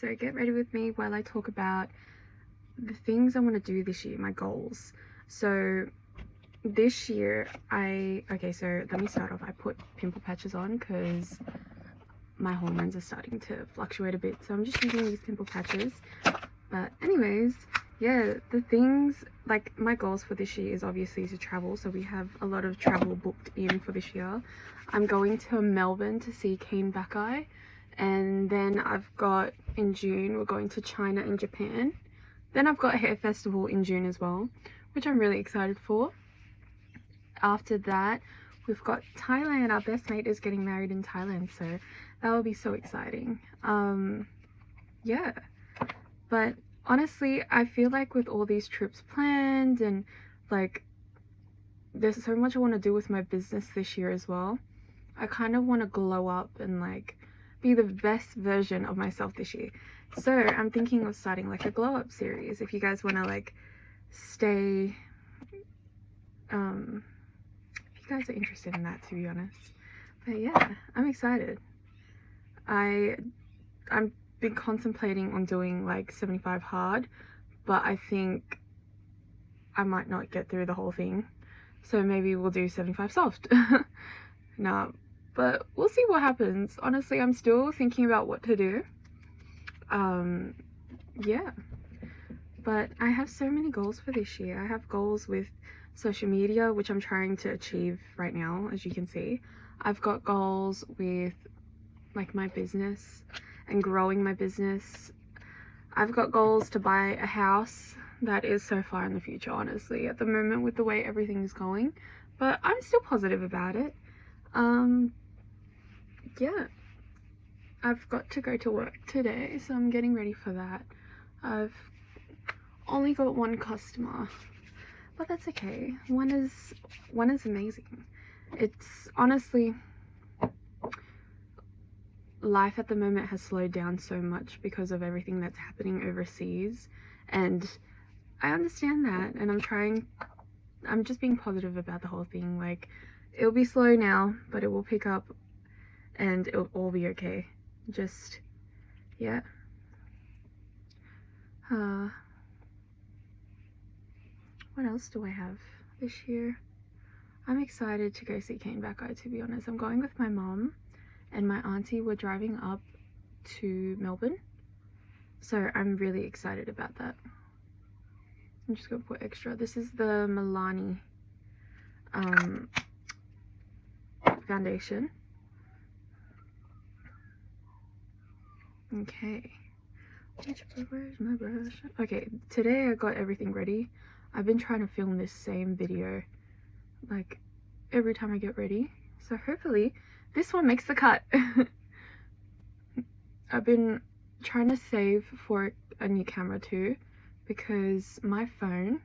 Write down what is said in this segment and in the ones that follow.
So get ready with me while I talk about the things I want to do this year, my goals. So this year so let me start off. I put pimple patches on because my hormones are starting to fluctuate a bit, so I'm just using these pimple patches. But anyways, yeah, the things, like my goals for this year is obviously to travel. So we have a lot of travel booked in for this year. I'm going to Melbourne to see Keen Backai, and then I've got in June we're going to China and Japan. Then I've got Hair Festival in June as well, which I'm really excited for. After that, we've got Thailand. Our best mate is getting married in Thailand, so that will be so exciting. Yeah, but honestly, I feel like with all these trips planned and like there's so much I want to do with my business this year as well. I kind of want to glow up and like be the best version of myself this year. So I'm thinking of starting like a glow up series. If you guys want to like stay, if you guys are interested in that, to be honest. But yeah, I'm excited. I'm been contemplating on doing like 75 hard, but I think I might not get through the whole thing, so maybe we'll do 75 soft. Nah, but we'll see what happens. Honestly, I'm still thinking about what to do. Yeah, but I have so many goals for this year. I have goals with social media, which I'm trying to achieve right now, as you can see. I've got goals with like my business and growing my business. I've got goals to buy a house. That is so far in the future, honestly, at the moment with the way everything is going, but I'm still positive about it. Yeah, I've got to go to work today, so I'm getting ready for that. I've only got one customer, but that's okay. One is amazing. It's honestly, life at the moment has slowed down so much because of everything that's happening overseas, and I understand that, and I'm just being positive about the whole thing. Like, it'll be slow now, but it will pick up and it'll all be okay. Just, yeah. What else do I have this year? I'm excited to go see Keen Backai, to be honest. I'm going with my mom and my auntie. We're driving up to Melbourne, so I'm really excited about that. I'm just gonna put extra. This is the Milani foundation. Okay, where's my brush? Okay, today I got everything ready. I've been trying to film this same video like every time I get ready, so hopefully this one makes the cut. I've been trying to save for a new camera too, because my phone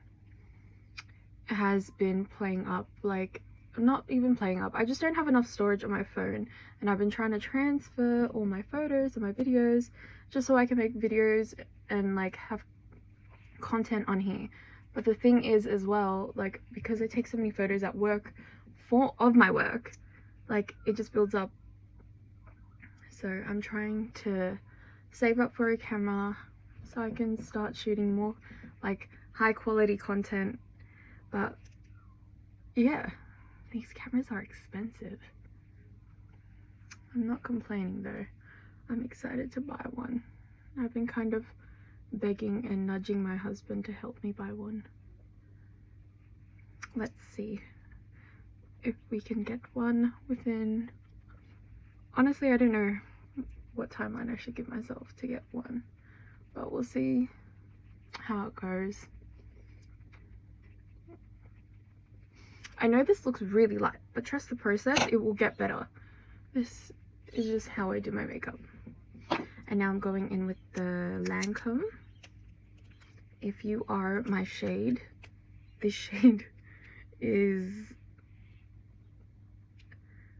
has been playing up, like not even playing up, I just don't have enough storage on my phone, and I've been trying to transfer all my photos and my videos just so I can make videos and like have content on here. But the thing is as well, like because I take so many photos at work of my work, like it just builds up. So I'm trying to save up for a camera so I can start shooting more like high quality content. But yeah, these cameras are expensive. I'm not complaining though. I'm excited to buy one. I've been kind of begging and nudging my husband to help me buy one. Let's see if we can get one within, honestly I don't know what timeline I should give myself to get one, but we'll see how it goes. I know this looks really light, but trust the process, it will get better. This is just how I do my makeup. And now I'm going in with the Lancome. If you are my shade, this shade is,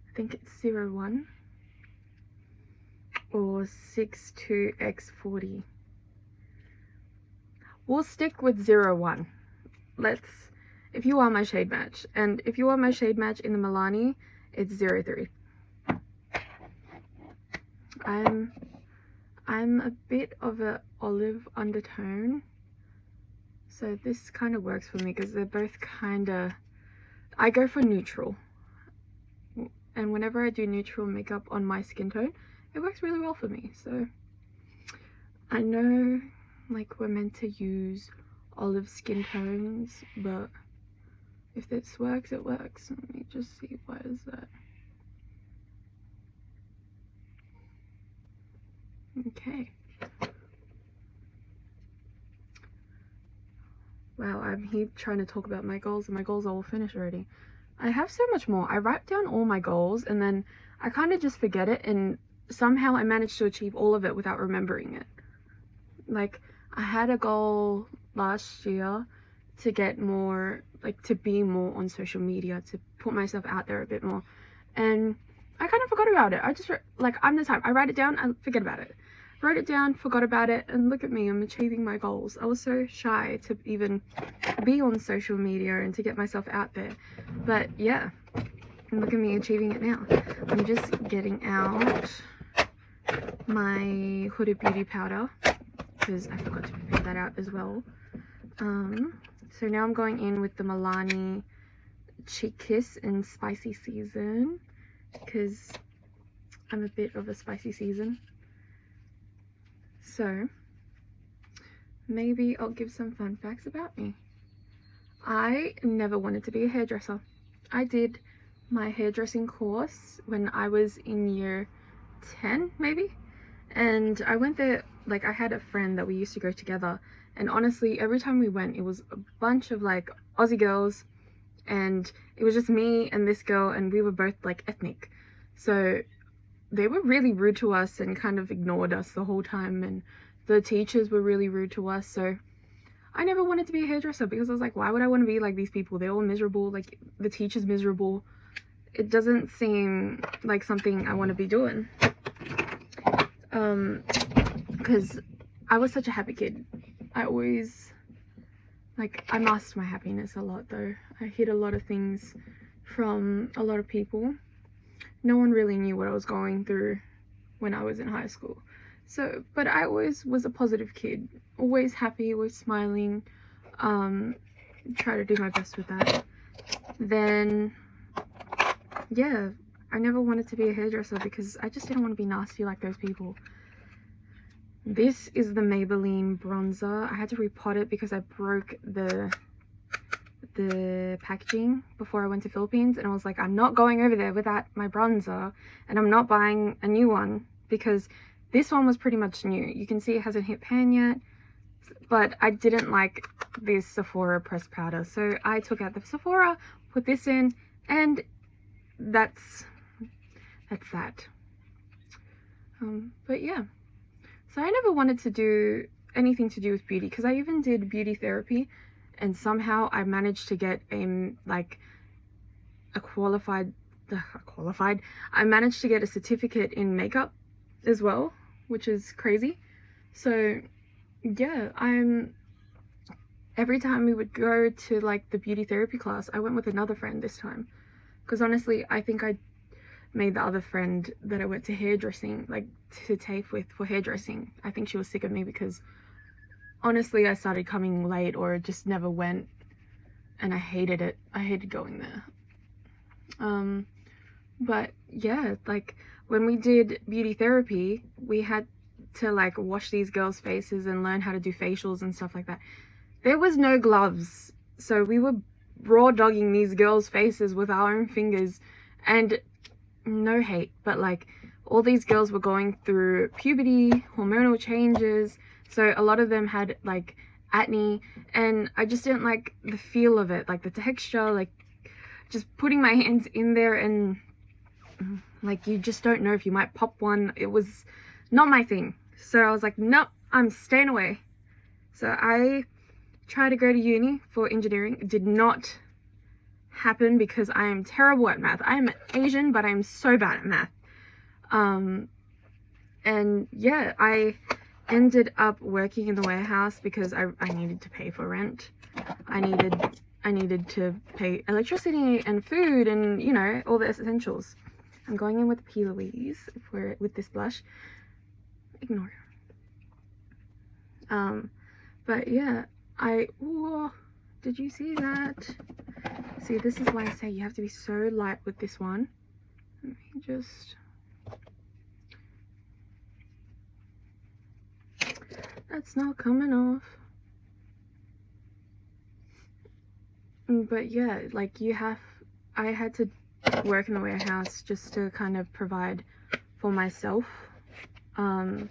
I think it's 01 or 62X40. We'll stick with 01. If you are my shade match, and if you are my shade match in the Milani, it's 03. I'm a bit of a olive undertone, so this kind of works for me because they're both kind of, I go for neutral, and whenever I do neutral makeup on my skin tone, it works really well for me. So I know like we're meant to use olive skin tones, but if this works, it works. Let me just see, why is that? Okay. Wow, I'm here trying to talk about my goals and my goals are all finished already. I have so much more. I write down all my goals and then I kind of just forget it, and somehow I managed to achieve all of it without remembering it. Like, I had a goal last year to get more, like, to be more on social media, to put myself out there a bit more, and I kind of forgot about it. I just, like, I'm the type, I write it down, I forget about it. Wrote it down, forgot about it, and look at me, I'm achieving my goals. I was so shy to even be on social media and to get myself out there, but yeah, and look at me achieving it now. I'm just getting out my Huda Beauty powder because I forgot to prepare that out as well. So now I'm going in with the Milani Cheek Kiss in Spicy Season because I'm a bit of a spicy season. So maybe I'll give some fun facts about me. I never wanted to be a hairdresser. I did my hairdressing course when I was in year 10 maybe, and I went there, like I had a friend that we used to go together, and honestly every time we went it was a bunch of like Aussie girls, and it was just me and this girl, and we were both like ethnic, so they were really rude to us and kind of ignored us the whole time, and the teachers were really rude to us. So I never wanted to be a hairdresser because I was like, why would I want to be like these people? They're all miserable, like the teacher's miserable. It doesn't seem like something I want to be doing. Because I was such a happy kid. I always, like, I masked my happiness a lot though. I hid a lot of things from a lot of people. No one really knew what I was going through when I was in high school. So, but I always was a positive kid, always happy, always smiling. Try to do my best with that. Then, yeah, I never wanted to be a hairdresser because I just didn't want to be nasty like those people. This is the Maybelline bronzer. I had to repot it because I broke the packaging before I went to Philippines, and I was like, I'm not going over there without my bronzer, and I'm not buying a new one because this one was pretty much new. You can see it hasn't hit pan yet, but I didn't like this Sephora pressed powder, so I took out the Sephora, put this in, and that's that. But yeah, so I never wanted to do anything to do with beauty because I even did beauty therapy, and somehow I managed to get I managed to get a certificate in makeup as well, which is crazy. So yeah, every time we would go to like the beauty therapy class, I went with another friend this time, because honestly I think I made the other friend that I went to hairdressing, like to TAFE with for hairdressing, I think she was sick of me because honestly I started coming late or just never went, and I hated it. I hated going there. But yeah, like when we did beauty therapy, we had to like wash these girls' faces and learn how to do facials and stuff like that. There was no gloves, so we were raw dogging these girls' faces with our own fingers, and no hate, but like all these girls were going through puberty, hormonal changes, so a lot of them had like acne, and I just didn't like the feel of it, like the texture, like just putting my hands in there, and like you just don't know if you might pop one. It was not my thing, so I was like, nope, I'm staying away. So I tried to go to uni for engineering. It did not happen because I am terrible at math. I am Asian, but I'm so bad at math. And yeah, I ended up working in the warehouse because I needed to pay for rent. I needed to pay electricity and food and, you know, all the essentials. I'm going in with P. Louise with this blush. Ignore her. But yeah, whoa, did you see that? See, this is why I say you have to be so light with this one. Let me just, that's not coming off. But yeah, like I had to work in the warehouse just to kind of provide for myself. And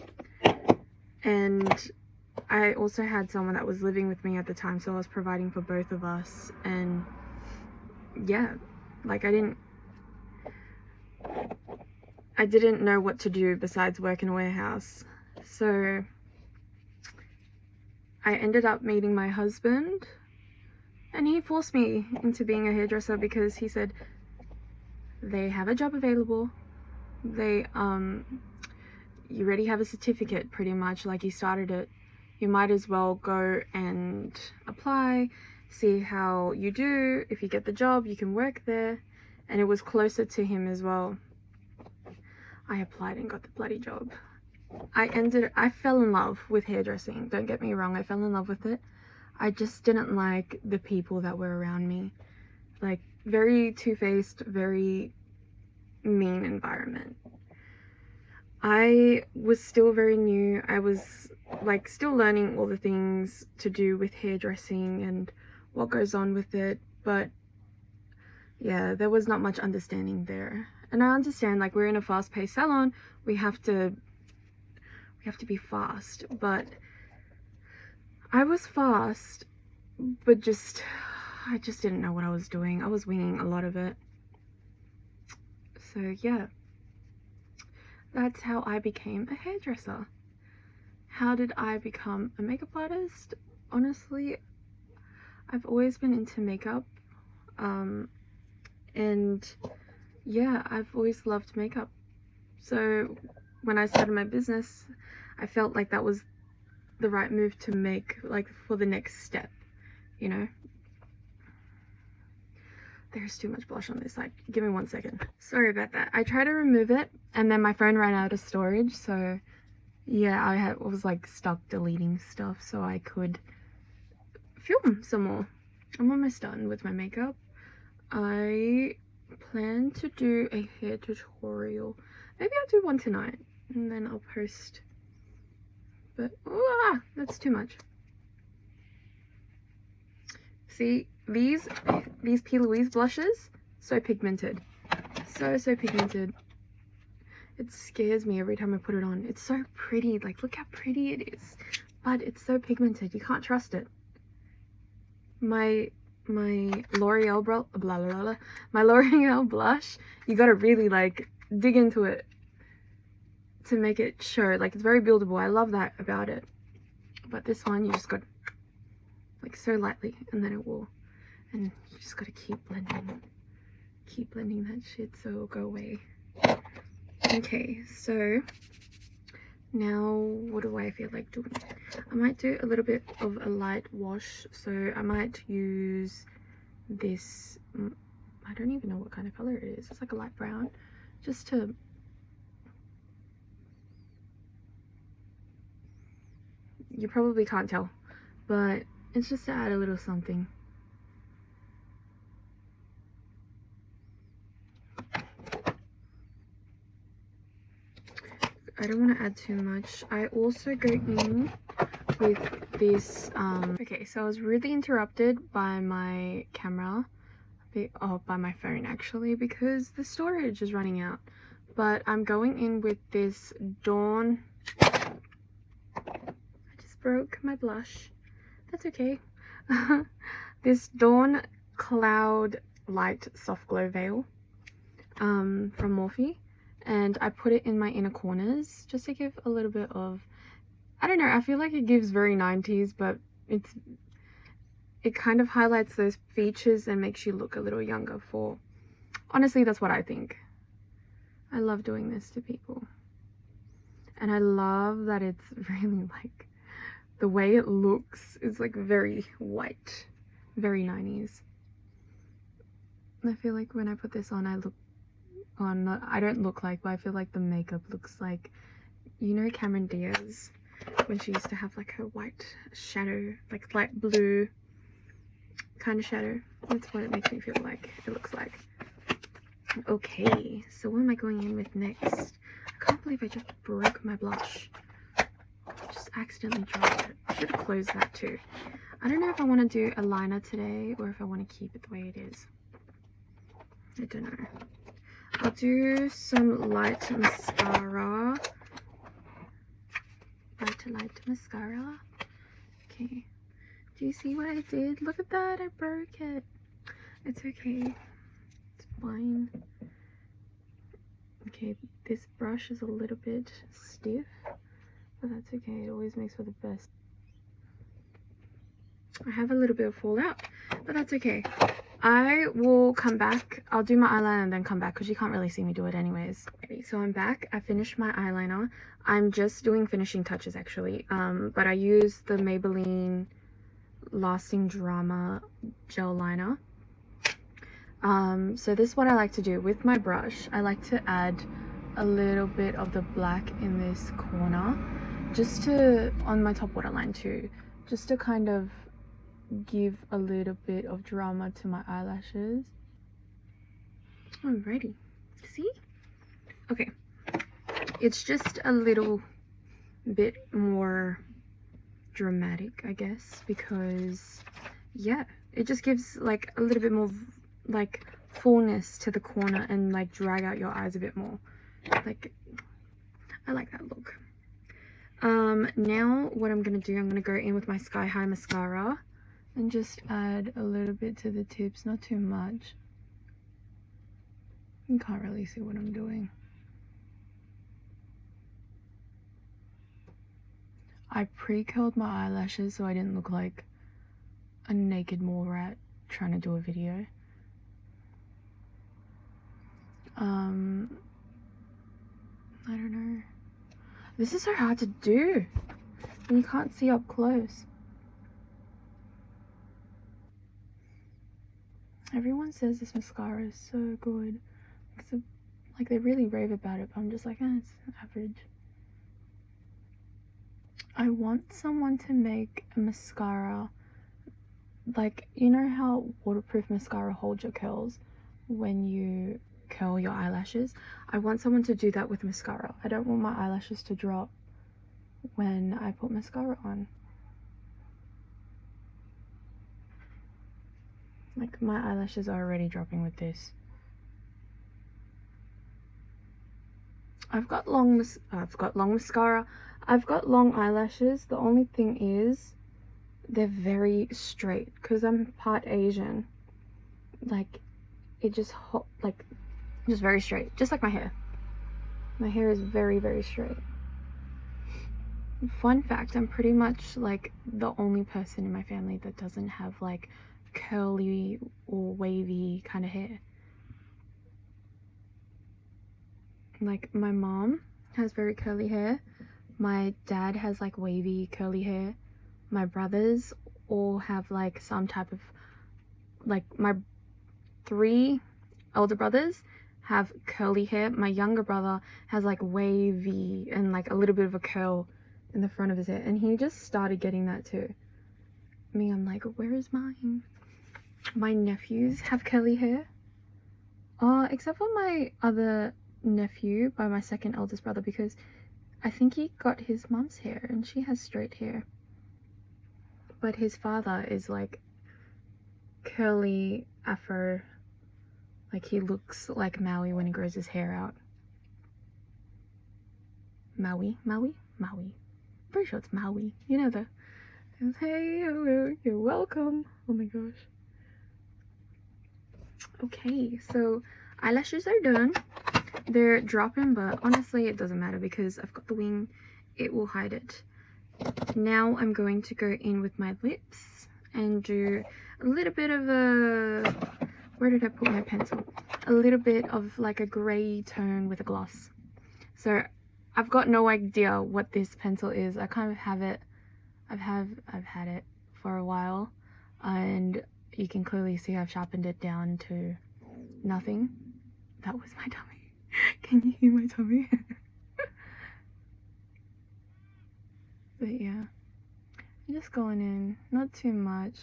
I also had someone that was living with me at the time, so I was providing for both of us. And yeah, like I didn't know what to do besides work in a warehouse. So I ended up meeting my husband, and he forced me into being a hairdresser because he said they have a job available. They you already have a certificate, pretty much, like you started it. You might as well go and apply, see how you do. If you get the job, you can work there. And it was closer to him as well. I applied and got the bloody job. I fell in love with hairdressing, don't get me wrong, I fell in love with it. I just didn't like the people that were around me. Like, very two-faced, very mean environment. I was still very new. I was like still learning all the things to do with hairdressing and what goes on with it, but yeah, there was not much understanding there. And I understand, like, we're in a fast-paced salon, we have to be fast, but I was fast, but I just didn't know what I was doing. I was winging a lot of it. So yeah, that's how I became a hairdresser. How did I become a makeup artist? Honestly, I've always been into makeup, and yeah, I've always loved makeup. So when I started my business, I felt like that was the right move to make, like, for the next step, you know? There's too much blush on this side. Give me 1 second. Sorry about that. I tried to remove it and then my phone ran out of storage, so yeah, I was like stuck deleting stuff so I could film some more. I'm almost done with my makeup. I plan to do a hair tutorial. Maybe I'll do one tonight and then I'll post. But that's too much. See, these P. Louise blushes, so pigmented. So pigmented. It scares me every time I put it on. It's so pretty, like, look how pretty it is. But it's so pigmented, you can't trust it. My L'Oreal my L'Oreal blush, you gotta really, like, dig into it to make it show. Like, it's very buildable. I love that about it. But this one, you just got, like, so lightly, and then it will, and you just gotta keep blending that shit so it'll go away. Okay, so now what do I feel like doing? I might do a little bit of a light wash, so I might use this, I don't even know what kind of color it is. It's like a light brown, just to, you probably can't tell, but it's just to add a little something. I don't want to add too much. I also go in with this, okay, so I was really interrupted by my camera, by my phone actually, because the storage is running out. But I'm going in with this Dawn, I just broke my blush, that's okay. This Dawn Cloud Light Soft Glow Veil from Morphe, and I put it in my inner corners just to give a little bit of, I don't know, I feel like it gives very 90s, but it kind of highlights those features and makes you look a little younger. Honestly, that's what I think. I love doing this to people, and I love that it's really, like, the way it looks is like very white, very 90s. I feel like when I put this on, I don't look like, but I feel like the makeup looks like, you know, Cameron Diaz. when she used to have like her white shadow, like light blue kind of shadow. That's what it makes me feel like it looks like. Okay, so what am I going in with next? I can't believe I just broke my blush. Just accidentally dropped it. I should have closed that too. I don't know if I want to do a liner today or if I want to keep it the way it is. I don't know. I'll do some light mascara. Light mascara. Okay. Do you see what I did? Look at that. I broke it. It's okay. It's fine. Okay, this brush is a little bit stiff, but that's okay. It always makes for the best. I have a little bit of fallout, but that's okay. I will come back. I'll do my eyeliner and then come back because you can't really see me do it anyways. Okay, so I'm back. I finished my eyeliner. I'm just doing finishing touches actually, but I used the Maybelline Lasting Drama gel liner. So this is what I like to do with my brush. I like to add a little bit of the black in this corner, just to, on my top waterline too, just to kind of give a little bit of drama to my eyelashes. I'm ready. See? Okay. It's just a little bit more dramatic, I guess, because yeah, it just gives like a little bit more like fullness to the corner and like drag out your eyes a bit more. Like, I like that look. Now what I'm gonna do, I'm gonna go in with my Sky High mascara and just add a little bit to the tips, not too much. You can't really see what I'm doing. I pre-curled my eyelashes so I didn't look like a naked mole rat trying to do a video. I don't know. This is so hard to do and you can't see up close. Everyone says this mascara is so good. Like they really rave about it, but I'm just like, it's average. I want someone to make a mascara, like, you know how waterproof mascara holds your curls when you curl your eyelashes? I want someone to do that with mascara. I don't want my eyelashes to drop when I put mascara on. Like, my eyelashes are already dropping with this. I've got long mascara. I've got long eyelashes. The only thing is they're very straight because I'm part Asian. Like, it just just very straight, just like my hair. My hair is very, very straight. Fun fact, I'm pretty much like the only person in my family that doesn't have like curly or wavy kind of hair. Like, my mom has very curly hair, my dad has like wavy curly hair, my brothers all have like some type of, like, my 3 elder brothers have curly hair. My younger brother has like wavy and like a little bit of a curl in the front of his hair, and he just started getting that too. Me, I'm like, where is mine? My nephews have curly hair, except for my other nephew by my second eldest brother, because I think he got his mom's hair and she has straight hair, but his father is like curly afro. Like, he looks like Maui when he grows his hair out. Maui. Pretty sure it's Maui. You know the, hey, you're welcome. Oh my gosh. Okay, so eyelashes are done. They're dropping, but honestly it doesn't matter because I've got the wing. It will hide it. Now I'm going to go in with my lips and do a little bit of a, where did I put my pencil? A little bit of like a grey tone with a gloss. So I've got no idea what this pencil is. I kind of have it. I've had it for a while, and you can clearly see I've sharpened it down to nothing. That was my tummy. Can you hear my tummy? But yeah, I'm just going in, not too much.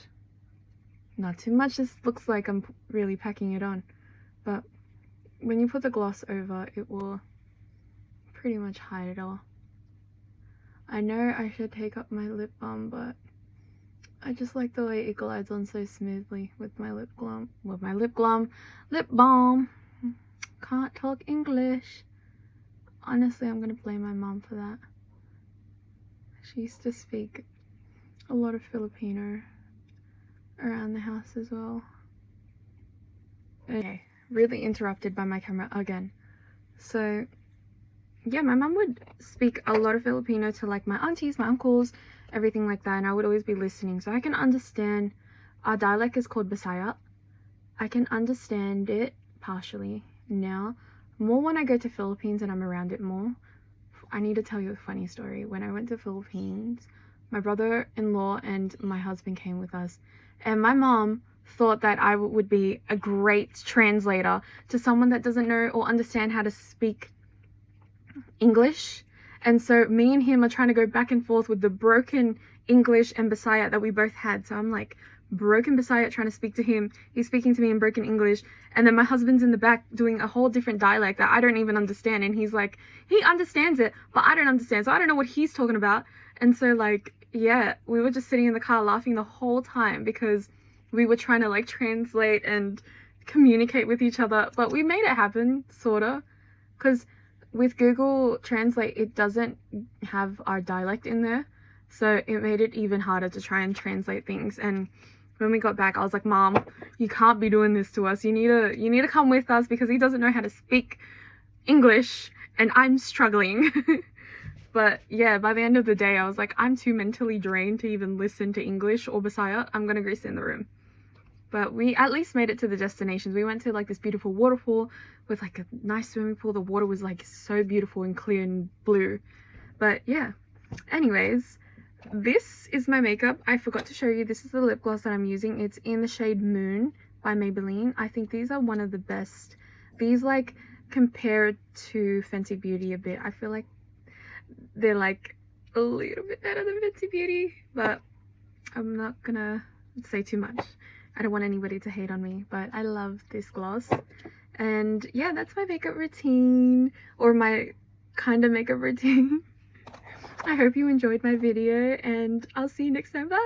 Not too much, this looks like I'm really packing it on. But when you put the gloss over, it will pretty much hide it all. I know I should take up my lip balm, but I just like the way it glides on so smoothly with my lip balm. Lip balm. Can't talk English. Honestly, I'm gonna blame my mom for that. She used to speak a lot of Filipino around the house as well. Okay, really interrupted by my camera again. So yeah, my mum would speak a lot of Filipino to like my aunties, my uncles, everything like that, and I would always be listening, so I can understand. Our dialect is called Bisaya. I can understand it partially now, more when I go to Philippines and I'm around it more. I need to tell you a funny story. When I went to Philippines, my brother-in-law and my husband came with us, and my mom thought that I would be a great translator to someone that doesn't know or understand how to speak English. And so me and him are trying to go back and forth with the broken English and Bisaya that we both had. So I'm like broken Bisaya trying to speak to him, he's speaking to me in broken English, and then my husband's in the back doing a whole different dialect that I don't even understand, and he's like, he understands it but I don't understand, so I don't know what he's talking about. And so like, yeah, we were just sitting in the car laughing the whole time because we were trying to like translate and communicate with each other, but we made it happen, sorta, because with Google Translate it doesn't have our dialect in there, so it made it even harder to try and translate things. And when we got back, I was like, Mom, you can't be doing this to us. You need to come with us because he doesn't know how to speak English and I'm struggling. But yeah, by the end of the day, I was like, I'm too mentally drained to even listen to English or Bisaya. I'm gonna go sit in the room. But we at least made it to the destinations. We went to like this beautiful waterfall with like a nice swimming pool. The water was like so beautiful and clear and blue. But yeah, anyways, this is my makeup. I forgot to show you, this is the lip gloss that I'm using. It's in the shade Moon by Maybelline. I think these are one of the best. These, like, compared to Fenty Beauty a bit, I feel like they're like a little bit better than Fenty Beauty, but I'm not gonna say too much. I don't want anybody to hate on me, but I love this gloss. And yeah, that's my makeup routine, or my kind of makeup routine. I hope you enjoyed my video, and I'll see you next time. Bye!